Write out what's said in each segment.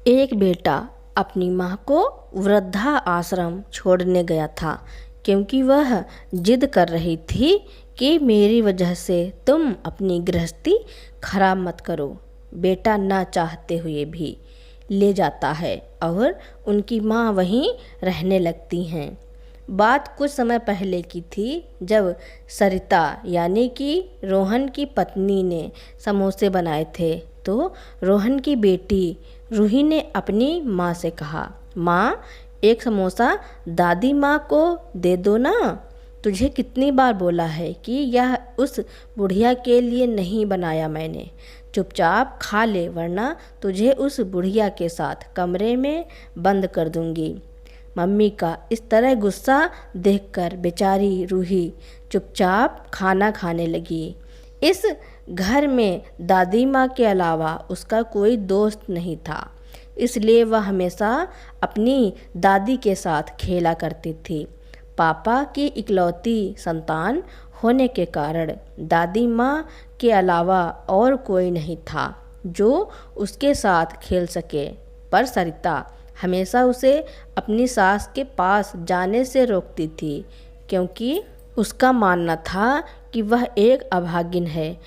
एक बेटा अपनी माँ को वृद्धा आश्रम छोड़ने गया था क्योंकि वह जिद कर रही थी कि मेरी वजह से तुम अपनी गृहस्थी खराब मत करो। बेटा ना चाहते हुए भी ले जाता है और उनकी माँ वहीं रहने लगती हैं। बात कुछ समय पहले की थी जब सरिता यानी कि रोहन की पत्नी ने समोसे बनाए थे तो रोहन की बेटी रूही ने अपनी माँ से कहा, माँ एक समोसा दादी माँ को दे दो ना। तुझे कितनी बार बोला है कि यह उस बुढ़िया के लिए नहीं बनाया मैंने। चुपचाप खा ले वरना तुझे उस बुढ़िया के साथ कमरे में बंद कर दूंगी। मम्मी का इस तरह गुस्सा देखकर बेचारी रूही चुपचाप खाना खाने लगी। इस घर में दादी माँ के अलावा उसका कोई दोस्त नहीं था, इसलिए वह हमेशा अपनी दादी के साथ खेला करती थी। पापा की इकलौती संतान होने के कारण दादी माँ के अलावा और कोई नहीं था जो उसके साथ खेल सके, पर सरिता हमेशा उसे अपनी सास के पास जाने से रोकती थी क्योंकि उसका मानना था कि वह एक अभागिन है।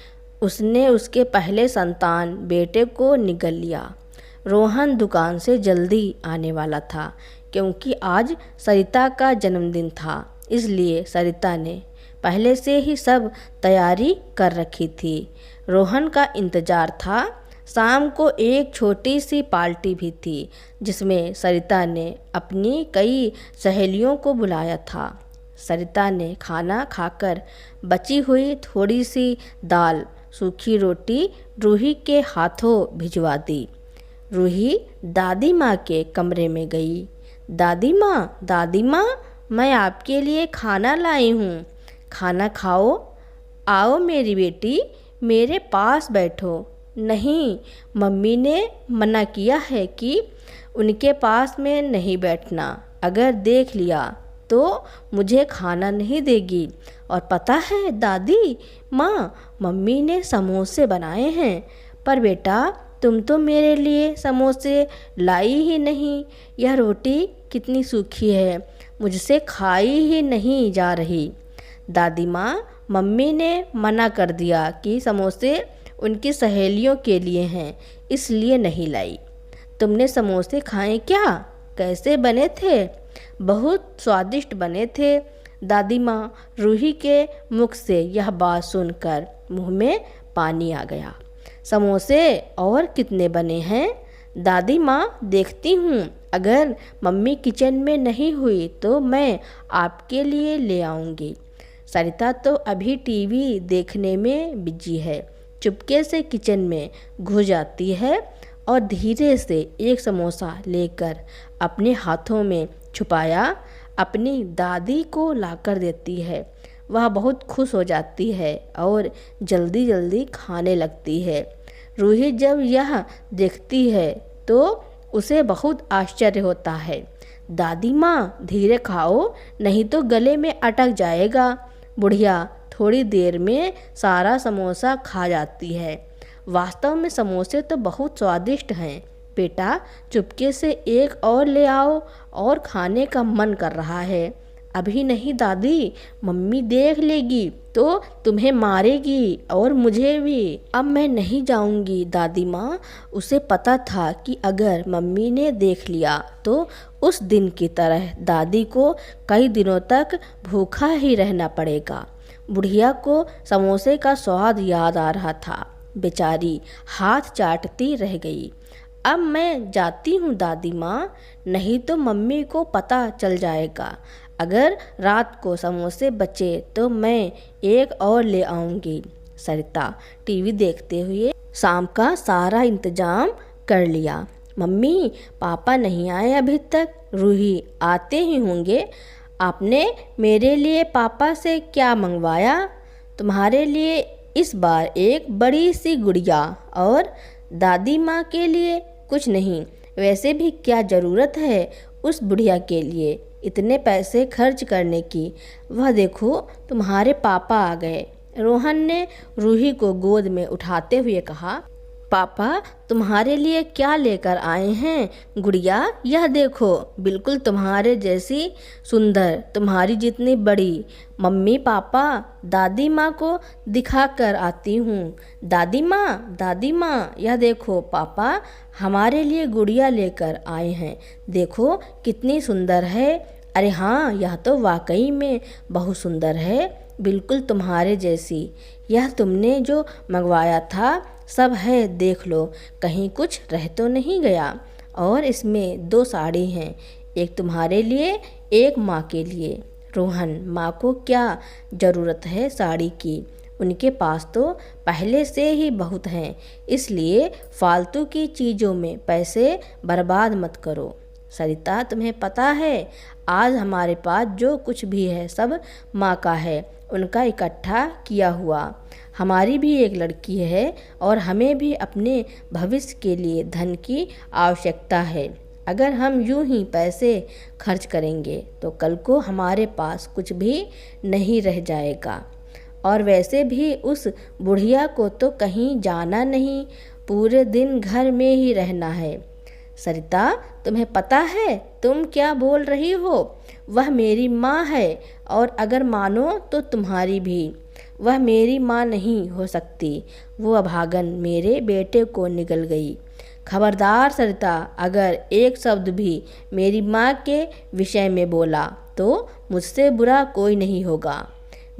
उसने उसके पहले संतान बेटे को निगल लिया। रोहन दुकान से जल्दी आने वाला था क्योंकि आज सरिता का जन्मदिन था, इसलिए सरिता ने पहले से ही सब तैयारी कर रखी थी। रोहन का इंतज़ार था। शाम को एक छोटी सी पार्टी भी थी जिसमें सरिता ने अपनी कई सहेलियों को बुलाया था। सरिता ने खाना खाकर बची हुई थोड़ी सी दाल सूखी रोटी रूही के हाथों भिजवा दी। रूही दादी माँ के कमरे में गई। दादी माँ, मैं आपके लिए खाना लाई हूँ, खाना खाओ। आओ मेरी बेटी, मेरे पास बैठो। नहीं, मम्मी ने मना किया है कि उनके पास में नहीं बैठना। अगर देख लिया तो मुझे खाना नहीं देगी। और पता है दादी माँ, मम्मी ने समोसे बनाए हैं, पर बेटा तुम तो मेरे लिए समोसे लाई ही नहीं। यह रोटी कितनी सूखी है, मुझसे खाई ही नहीं जा रही। दादी माँ, मम्मी ने मना कर दिया कि समोसे उनकी सहेलियों के लिए हैं, इसलिए नहीं लाई। तुमने समोसे खाए क्या? कैसे बने थे? बहुत स्वादिष्ट बने थे। दादी माँ, रूही के मुख से यह बात सुनकर मुंह में पानी आ गया। समोसे और कितने बने हैं? दादी माँ, देखती हूँ, अगर मम्मी किचन में नहीं हुई तो मैं आपके लिए ले आऊँगी। सरिता तो अभी टीवी देखने में बिजी है। चुपके से किचन में घुस जाती है और धीरे से एक समोसा लेकर अपने हाथों में छुपाया अपनी दादी को लाकर देती है। वह बहुत खुश हो जाती है और जल्दी जल्दी खाने लगती है। रूही जब यह देखती है तो उसे बहुत आश्चर्य होता है। दादी माँ, धीरे खाओ, नहीं तो गले में अटक जाएगा। बुढ़िया थोड़ी देर में सारा समोसा खा जाती है। वास्तव में समोसे तो बहुत स्वादिष्ट हैं। बेटा चुपके से एक और ले आओ, और खाने का मन कर रहा है। अभी नहीं दादी, मम्मी देख लेगी तो तुम्हें मारेगी और मुझे भी। अब मैं नहीं जाऊंगी दादी माँ। उसे पता था कि अगर मम्मी ने देख लिया तो उस दिन की तरह दादी को कई दिनों तक भूखा ही रहना पड़ेगा। बुढ़िया को समोसे का स्वाद याद आ रहा था। बेचारी हाथ चाटती रह गई। अब मैं जाती हूँ दादी माँ, नहीं तो मम्मी को पता चल जाएगा। अगर रात को समोसे बचे तो मैं एक और ले आऊँगी। सरिता टीवी देखते हुए शाम का सारा इंतजाम कर लिया। मम्मी, पापा नहीं आए अभी तक। रूही, आते ही होंगे। आपने मेरे लिए पापा से क्या मंगवाया? तुम्हारे लिए इस बार एक बड़ी सी गुड़िया, और दादी माँ के लिए कुछ नहीं। वैसे भी क्या ज़रूरत है उस बुढ़िया के लिए इतने पैसे खर्च करने की। वह देखो, तुम्हारे पापा आ गए। रोहन ने रूही को गोद में उठाते हुए कहा। पापा तुम्हारे लिए क्या लेकर आए हैं गुड़िया, यह देखो, बिल्कुल तुम्हारे जैसी सुंदर, तुम्हारी जितनी बड़ी। मम्मी पापा दादी माँ को दिखा कर आती हूँ। दादी माँ, यह देखो पापा हमारे लिए गुड़िया लेकर आए हैं, देखो कितनी सुंदर है। अरे हाँ, यह तो वाकई में बहुत सुंदर है, बिल्कुल तुम्हारे जैसी। यह तुमने जो मंगवाया था सब है, देख लो, कहीं कुछ रह तो नहीं गया। और इसमें 2 साड़ी हैं, एक तुम्हारे लिए, एक माँ के लिए। रोहन, माँ को क्या ज़रूरत है साड़ी की, उनके पास तो पहले से ही बहुत हैं, इसलिए फालतू की चीज़ों में पैसे बर्बाद मत करो। सरिता, तुम्हें पता है आज हमारे पास जो कुछ भी है सब माँ का है, उनका इकट्ठा किया हुआ। हमारी भी एक लड़की है और हमें भी अपने भविष्य के लिए धन की आवश्यकता है। अगर हम यूं ही पैसे खर्च करेंगे तो कल को हमारे पास कुछ भी नहीं रह जाएगा। और वैसे भी उस बुढ़िया को तो कहीं जाना नहीं, पूरे दिन घर में ही रहना है। सरिता, तुम्हें पता है तुम क्या बोल रही हो? वह मेरी माँ है और अगर मानो तो तुम्हारी भी। वह मेरी माँ नहीं हो सकती, वो अभागन मेरे बेटे को निगल गई। खबरदार सरिता, अगर एक शब्द भी मेरी माँ के विषय में बोला तो मुझसे बुरा कोई नहीं होगा।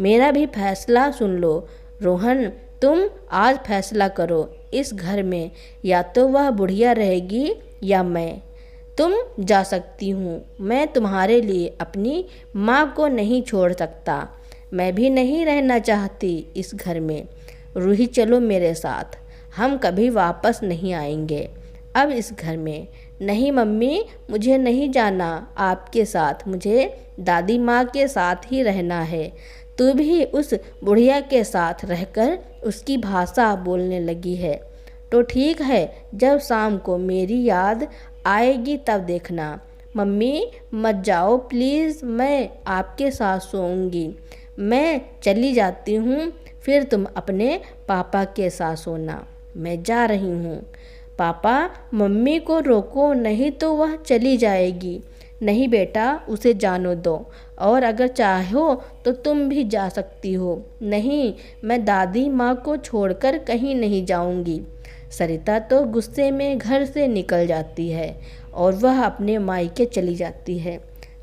मेरा भी फैसला सुन लो। रोहन, तुम आज फैसला करो इस घर में, या तो वह बुढ़िया रहेगी या मैं। तुम जा सकती हूँ, मैं तुम्हारे लिए अपनी माँ को नहीं छोड़ सकता। मैं भी नहीं रहना चाहती इस घर में। रूही, चलो मेरे साथ, हम कभी वापस नहीं आएंगे अब इस घर में। नहीं मम्मी, मुझे नहीं जाना आपके साथ, मुझे दादी माँ के साथ ही रहना है। तू भी उस बुढ़िया के साथ रहकर उसकी भाषा बोलने लगी है तो ठीक है, जब शाम को मेरी याद आएगी तब देखना। मम्मी मत जाओ प्लीज़, मैं आपके साथ सोऊंगी। मैं चली जाती हूँ, फिर तुम अपने पापा के साथ सोना। मैं जा रही हूँ। पापा, मम्मी को रोको, नहीं तो वह चली जाएगी। नहीं बेटा, उसे जानो दो, और अगर चाहो तो तुम भी जा सकती हो। नहीं, मैं दादी माँ को छोड़कर कहीं नहीं जाऊँगी। सरिता तो गुस्से में घर से निकल जाती है और वह अपने मायके चली जाती है।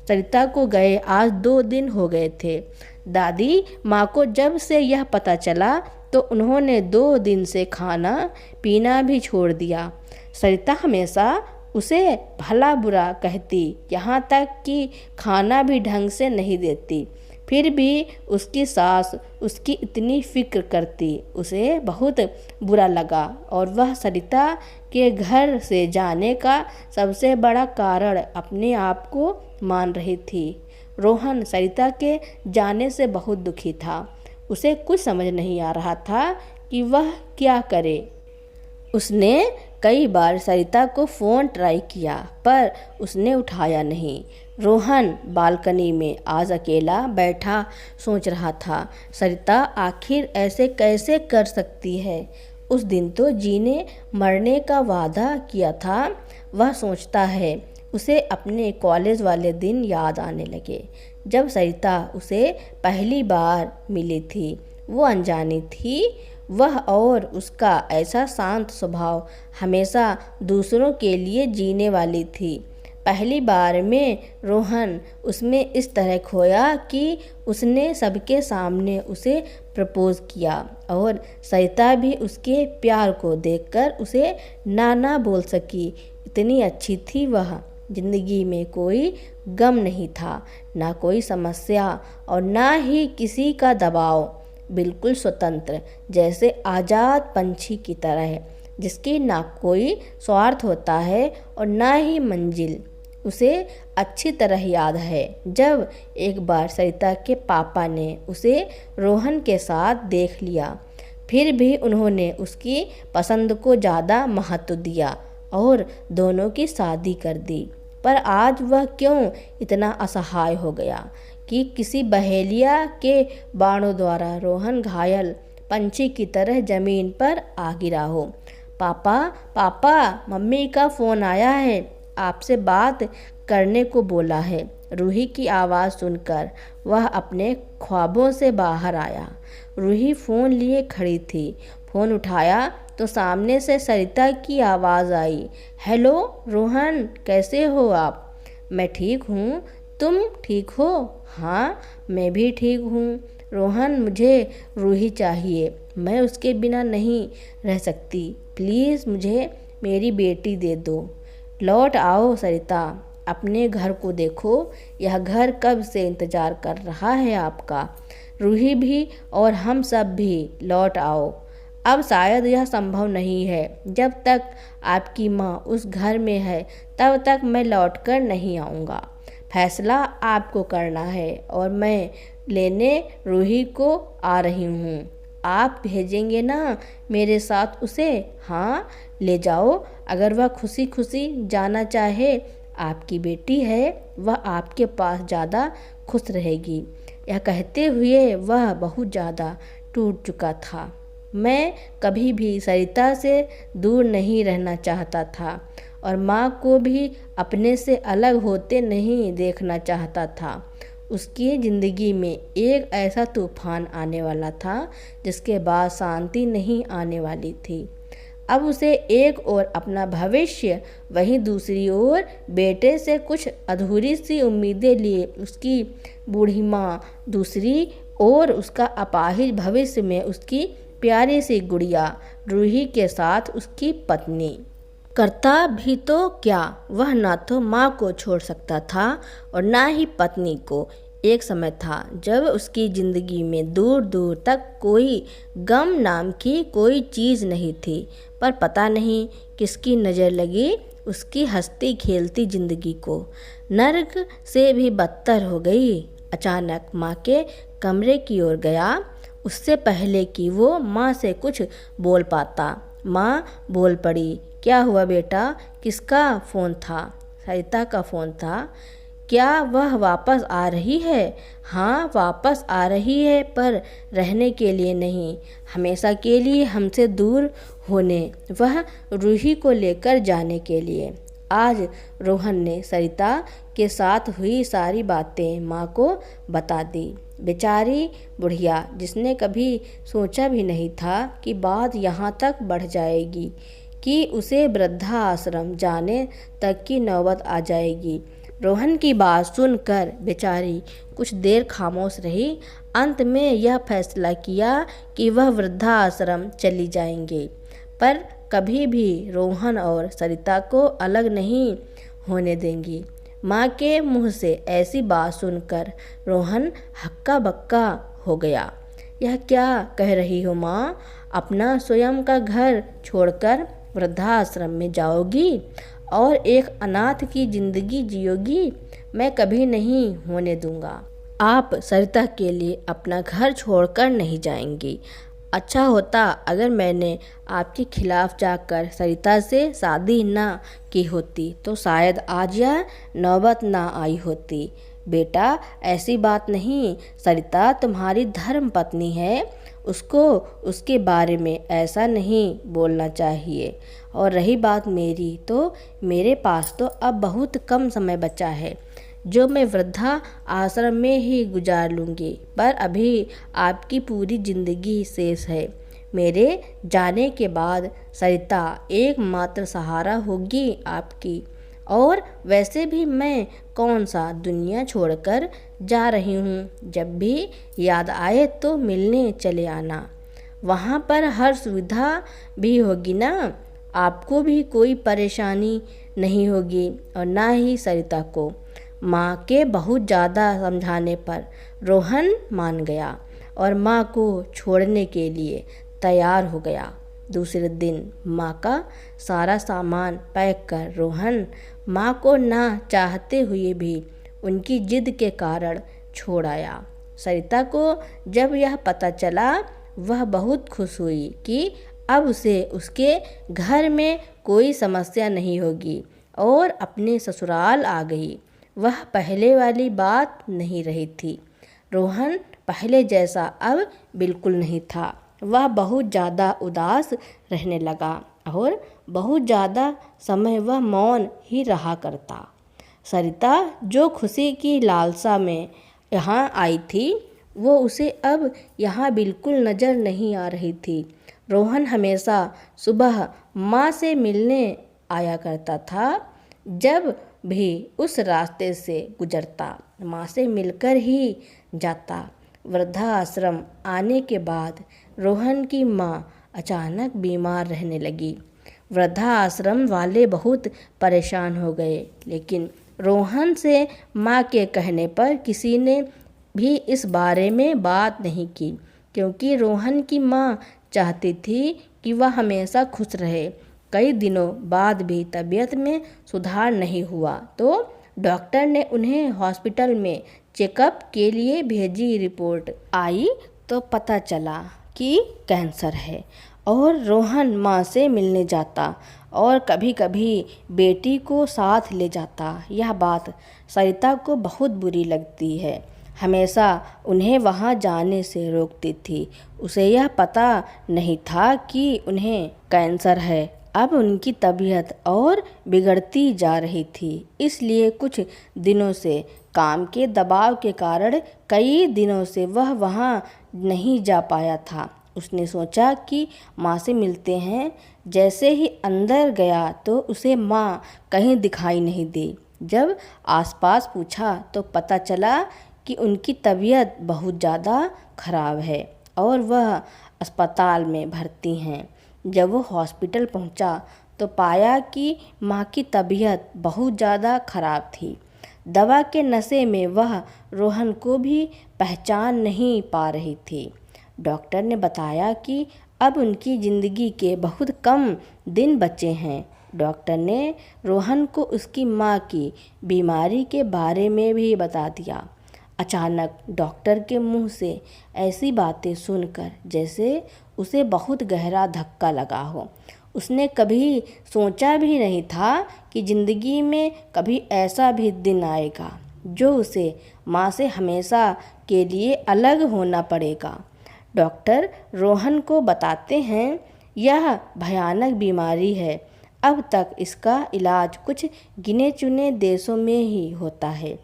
सरिता को गए आज 2 दिन हो गए थे। दादी माँ को जब से यह पता चला तो उन्होंने 2 दिन से खाना पीना भी छोड़ दिया। सरिता हमेशा उसे भला बुरा कहती, यहाँ तक कि खाना भी ढंग से नहीं देती। फिर भी उसकी सास उसकी इतनी फिक्र करती, उसे बहुत बुरा लगा और वह सरिता के घर से जाने का सबसे बड़ा कारण अपने आप को मान रही थी। रोहन सरिता के जाने से बहुत दुखी था। उसे कुछ समझ नहीं आ रहा था कि वह क्या करे। उसने कई बार सरिता को फ़ोन ट्राई किया पर उसने उठाया नहीं। रोहन बालकनी में आज अकेला बैठा सोच रहा था, सरिता आखिर ऐसे कैसे कर सकती है। उस दिन तो जीने मरने का वादा किया था। वह सोचता है, उसे अपने कॉलेज वाले दिन याद आने लगे जब सरिता उसे पहली बार मिली थी। वो अनजानी थी, वह और उसका ऐसा शांत स्वभाव हमेशा दूसरों के लिए जीने वाली थी। पहली बार में रोहन उसमें इस तरह खोया कि उसने सबके सामने उसे प्रपोज किया और सरिता भी उसके प्यार को देखकर उसे ना बोल सकी। इतनी अच्छी थी वह। जिंदगी में कोई गम नहीं था, ना कोई समस्या और ना ही किसी का दबाव। बिल्कुल स्वतंत्र, जैसे आज़ाद पंछी की तरह, जिसकी ना कोई स्वार्थ होता है और ना ही मंजिल। उसे अच्छी तरह याद है जब एक बार सरिता के पापा ने उसे रोहन के साथ देख लिया, फिर भी उन्होंने उसकी पसंद को ज़्यादा महत्व दिया और दोनों की शादी कर दी। पर आज वह क्यों इतना असहाय हो गया कि किसी बहेलिया के बाणों द्वारा रोहन घायल पंछी की तरह जमीन पर आ गिरा हो। पापा पापा, मम्मी का फ़ोन आया है, आपसे बात करने को बोला है। रूही की आवाज़ सुनकर वह अपने ख्वाबों से बाहर आया। रूही फ़ोन लिए खड़ी थी। फ़ोन उठाया तो सामने से सरिता की आवाज़ आई। हेलो रोहन, कैसे हो आप? मैं ठीक हूँ, तुम ठीक हो? हाँ, मैं भी ठीक हूँ। रोहन, मुझे रूही चाहिए, मैं उसके बिना नहीं रह सकती। प्लीज़ मुझे मेरी बेटी दे दो। लौट आओ सरिता, अपने घर को देखो, यह घर कब से इंतज़ार कर रहा है आपका। रूही भी और हम सब भी लौट आओ। अब शायद यह संभव नहीं है। जब तक आपकी माँ उस घर में है तब तक मैं लौटकर नहीं आऊँगा। फैसला आपको करना है और मैं लेने रूही को आ रही हूँ। आप भेजेंगे ना मेरे साथ उसे? हाँ, ले जाओ। अगर वह खुशी खुशी जाना चाहे, आपकी बेटी है, वह आपके पास ज़्यादा खुश रहेगी। यह कहते हुए वह बहुत ज़्यादा टूट चुका था। मैं कभी भी सरिता से दूर नहीं रहना चाहता था और माँ को भी अपने से अलग होते नहीं देखना चाहता था। उसकी ज़िंदगी में एक ऐसा तूफान आने वाला था जिसके बाद शांति नहीं आने वाली थी। अब उसे एक ओर अपना भविष्य, वहीं दूसरी ओर बेटे से कुछ अधूरी सी उम्मीदें लिए उसकी बूढ़ी माँ, दूसरी ओर उसका अपाहिज भविष्य में उसकी प्यारी सी गुड़िया रूही के साथ उसकी पत्नी। करता भी तो क्या, वह ना तो माँ को छोड़ सकता था और ना ही पत्नी को। एक समय था जब उसकी ज़िंदगी में दूर दूर तक कोई गम नाम की कोई चीज़ नहीं थी, पर पता नहीं किसकी नज़र लगी उसकी हंसती खेलती ज़िंदगी को नर्क से भी बदतर हो गई। अचानक माँ के कमरे की ओर गया, उससे पहले कि वो माँ से कुछ बोल पाता। माँ बोल पड़ी। क्या हुआ बेटा, किसका फ़ोन था? सरिता का फ़ोन था। क्या वह वापस आ रही है? हाँ, वापस आ रही है, पर रहने के लिए नहीं, हमेशा के लिए हमसे दूर होने, वह रूही को लेकर जाने के लिए। आज रोहन ने सरिता के साथ हुई सारी बातें माँ को बता दी। बेचारी बुढ़िया, जिसने कभी सोचा भी नहीं था कि बात यहाँ तक बढ़ जाएगी, कि उसे वृद्धाश्रम जाने तक की नौबत आ जाएगी। रोहन की बात सुनकर बेचारी कुछ देर खामोश रही। अंत में यह फैसला किया कि वह वृद्धाश्रम चली जाएंगे, पर कभी भी रोहन और सरिता को अलग नहीं होने देंगी। माँ के मुँह से ऐसी बात सुनकर रोहन हक्का बक्का हो गया। यह क्या कह रही हो माँ? अपना स्वयं का घर छोड़कर वृद्धाश्रम में जाओगी और एक अनाथ की ज़िंदगी जियोगी? मैं कभी नहीं होने दूंगा। आप सरिता के लिए अपना घर छोड़कर नहीं जाएंगी। अच्छा होता अगर मैंने आपके खिलाफ जाकर सरिता से शादी ना की होती, तो शायद आज यह नौबत ना आई होती। बेटा, ऐसी बात नहीं, सरिता तुम्हारी धर्म पत्नी है, उसको उसके बारे में ऐसा नहीं बोलना चाहिए। और रही बात मेरी, तो मेरे पास तो अब बहुत कम समय बचा है जो मैं वृद्धा आश्रम में ही गुजार लूँगी, पर अभी आपकी पूरी ज़िंदगी शेष है। मेरे जाने के बाद सरिता एकमात्र सहारा होगी आपकी। और वैसे भी मैं कौन सा दुनिया छोड़कर जा रही हूँ। जब भी याद आए तो मिलने चले आना, वहाँ पर हर सुविधा भी होगी ना, आपको भी कोई परेशानी नहीं होगी और ना ही सरिता को। माँ के बहुत ज़्यादा समझाने पर रोहन मान गया और माँ को छोड़ने के लिए तैयार हो गया। दूसरे दिन माँ का सारा सामान पैक कर रोहन माँ को ना चाहते हुए भी उनकी जिद के कारण छोड़ आया। सरिता को जब यह पता चला, वह बहुत खुश हुई कि अब उसे उसके घर में कोई समस्या नहीं होगी और अपने ससुराल आ गई। वह पहले वाली बात नहीं रही थी। रोहन पहले जैसा अब बिल्कुल नहीं था। वह बहुत ज़्यादा उदास रहने लगा। और बहुत ज़्यादा समय वह मौन ही रहा करता। सरिता जो खुशी की लालसा में यहाँ आई थी वो उसे अब यहाँ बिल्कुल नज़र नहीं आ रही थी। रोहन हमेशा सुबह माँ से मिलने आया करता था। जब भी उस रास्ते से गुजरता माँ से मिलकर ही जाता। वृद्धाश्रम आने के बाद रोहन की माँ अचानक बीमार रहने लगी। वृद्धाश्रम वाले बहुत परेशान हो गए, लेकिन रोहन से माँ के कहने पर किसी ने भी इस बारे में बात नहीं की, क्योंकि रोहन की माँ चाहती थी कि वह हमेशा खुश रहे। कई दिनों बाद भी तबीयत में सुधार नहीं हुआ तो डॉक्टर ने उन्हें हॉस्पिटल में चेकअप के लिए भेजी। रिपोर्ट आई तो पता चला कि कैंसर है और रोहन माँ से मिलने जाता और कभी कभी बेटी को साथ ले जाता। यह बात सरिता को बहुत बुरी लगती है, हमेशा उन्हें वहाँ जाने से रोकती थी। उसे यह पता नहीं था कि उन्हें कैंसर है। अब उनकी तबीयत और बिगड़ती जा रही थी, इसलिए कुछ दिनों से काम के दबाव के कारण कई दिनों से वह वहाँ नहीं जा पाया था। उसने सोचा कि माँ से मिलते हैं। जैसे ही अंदर गया तो उसे माँ कहीं दिखाई नहीं दी। जब आसपास पूछा तो पता चला कि उनकी तबीयत बहुत ज़्यादा खराब है और वह अस्पताल में भर्ती हैं। जब वो हॉस्पिटल पहुंचा तो पाया कि माँ की तबीयत बहुत ज़्यादा खराब थी। दवा के नशे में वह रोहन को भी पहचान नहीं पा रही थी। डॉक्टर ने बताया कि अब उनकी ज़िंदगी के बहुत कम दिन बचे हैं। डॉक्टर ने रोहन को उसकी माँ की बीमारी के बारे में भी बता दिया। अचानक डॉक्टर के मुंह से ऐसी बातें सुनकर जैसे उसे बहुत गहरा धक्का लगा हो। उसने कभी सोचा भी नहीं था कि ज़िंदगी में कभी ऐसा भी दिन आएगा जो उसे माँ से हमेशा के लिए अलग होना पड़ेगा। डॉक्टर रोहन को बताते हैं, यह भयानक बीमारी है। अब तक इसका इलाज कुछ गिने चुने देशों में ही होता है,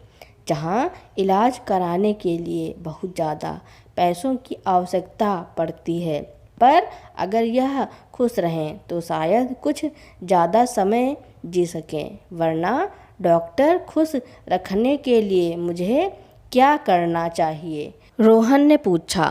जहाँ इलाज कराने के लिए बहुत ज़्यादा पैसों की आवश्यकता पड़ती है। पर अगर यह खुश रहें तो शायद कुछ ज़्यादा समय जी सकें। वरना डॉक्टर खुश रखने के लिए मुझे क्या करना चाहिए? रोहन ने पूछा।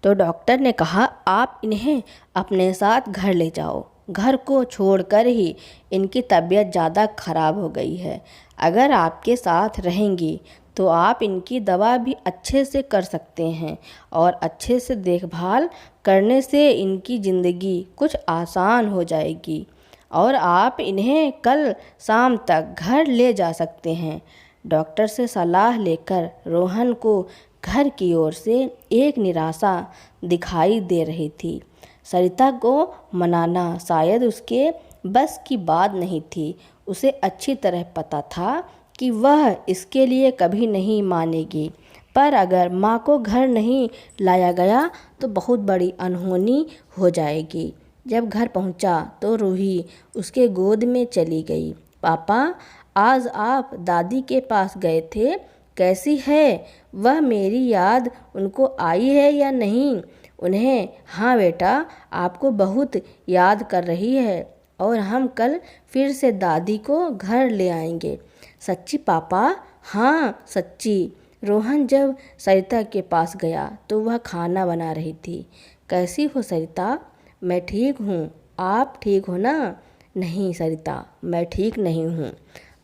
तो डॉक्टर ने कहा, आप इन्हें अपने साथ घर ले जाओ। घर को छोड़कर ही इनकी तबीयत ज़्यादा खराब हो गई है। अगर आपके साथ रहेंगी तो आप इनकी दवा भी अच्छे से कर सकते हैं और अच्छे से देखभाल करने से इनकी ज़िंदगी कुछ आसान हो जाएगी और आप इन्हें कल शाम तक घर ले जा सकते हैं। डॉक्टर से सलाह लेकर रोहन को घर की ओर से एक निराशा दिखाई दे रही थी। सरिता को मनाना शायद उसके बस की बात नहीं थी। उसे अच्छी तरह पता था कि वह इसके लिए कभी नहीं मानेगी, पर अगर माँ को घर नहीं लाया गया तो बहुत बड़ी अनहोनी हो जाएगी। जब घर पहुँचा तो रूही उसके गोद में चली गई। पापा, आज आप दादी के पास गए थे, कैसी है वह? मेरी याद उनको आई है या नहीं? उन्हें? हाँ बेटा, आपको बहुत याद कर रही है और हम कल फिर से दादी को घर ले आएंगे। सच्ची पापा? हाँ सच्ची। रोहन जब सरिता के पास गया तो वह खाना बना रही थी। कैसी हो सरिता? मैं ठीक हूँ, आप ठीक हो ना? नहीं सरिता, मैं ठीक नहीं हूँ।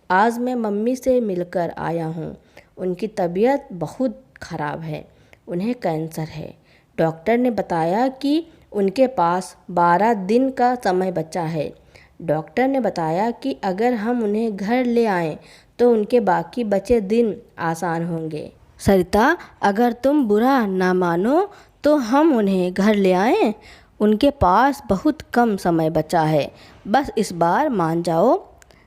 आज मैं मम्मी से मिलकर आया हूँ। उनकी तबीयत बहुत ख़राब है, उन्हें कैंसर है। डॉक्टर ने बताया कि उनके पास 12 दिन का समय बचा है। डॉक्टर ने बताया कि अगर हम उन्हें घर ले आएं तो उनके बाकी बचे दिन आसान होंगे। सरिता, अगर तुम बुरा ना मानो तो हम उन्हें घर ले आएं। उनके पास बहुत कम समय बचा है, बस इस बार मान जाओ।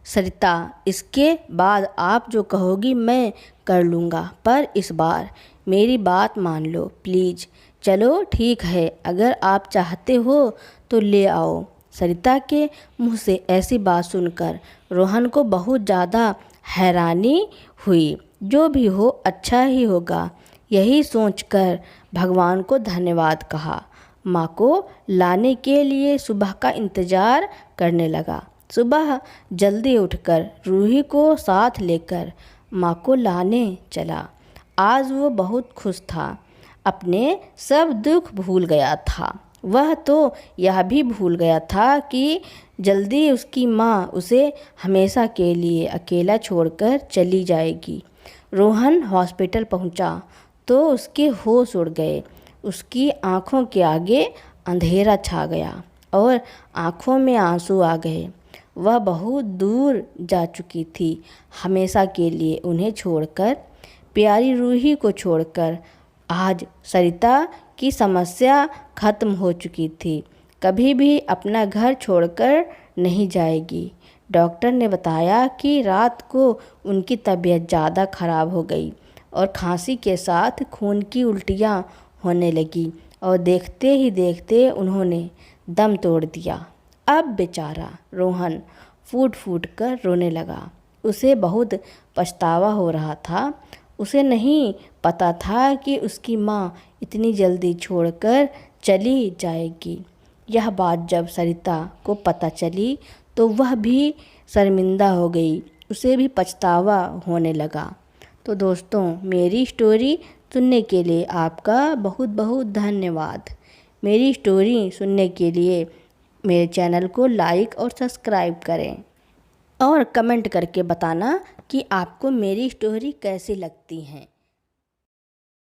सरिता, इसके बाद आप जो कहोगी मैं कर लूँगा, पर इस बार मेरी बात मान लो प्लीज़। चलो ठीक है, अगर आप चाहते हो तो ले आओ। सरिता के मुंह से ऐसी बात सुनकर रोहन को बहुत ज़्यादा हैरानी हुई। जो भी हो अच्छा ही होगा, यही सोचकर भगवान को धन्यवाद कहा। माँ को लाने के लिए सुबह का इंतज़ार करने लगा। सुबह जल्दी उठकर रूही को साथ लेकर माँ को लाने चला। आज वो बहुत खुश था, अपने सब दुख भूल गया था। वह तो यह भी भूल गया था कि जल्दी उसकी माँ उसे हमेशा के लिए अकेला छोड़कर चली जाएगी। रोहन हॉस्पिटल पहुंचा तो उसके होश उड़ गए। उसकी आंखों के आगे अंधेरा छा गया और आंखों में आंसू आ गए। वह बहुत दूर जा चुकी थी, हमेशा के लिए उन्हें छोड़कर, प्यारी रूही को छोड़कर। आज सरिता की समस्या खत्म हो चुकी थी, कभी भी अपना घर छोड़कर नहीं जाएगी। डॉक्टर ने बताया कि रात को उनकी तबीयत ज़्यादा खराब हो गई और खांसी के साथ खून की उल्टियाँ होने लगी और देखते ही देखते उन्होंने दम तोड़ दिया। अब बेचारा रोहन फूट फूट कर रोने लगा। उसे बहुत पछतावा हो रहा था। उसे नहीं पता था कि उसकी माँ इतनी जल्दी छोड़कर चली जाएगी। यह बात जब सरिता को पता चली तो वह भी शर्मिंदा हो गई, उसे भी पछतावा होने लगा। तो दोस्तों, मेरी स्टोरी सुनने के लिए आपका बहुत बहुत धन्यवाद। मेरी स्टोरी सुनने के लिए मेरे चैनल को लाइक और सब्सक्राइब करें और कमेंट करके बताना कि आपको मेरी स्टोरी कैसी लगती हैं।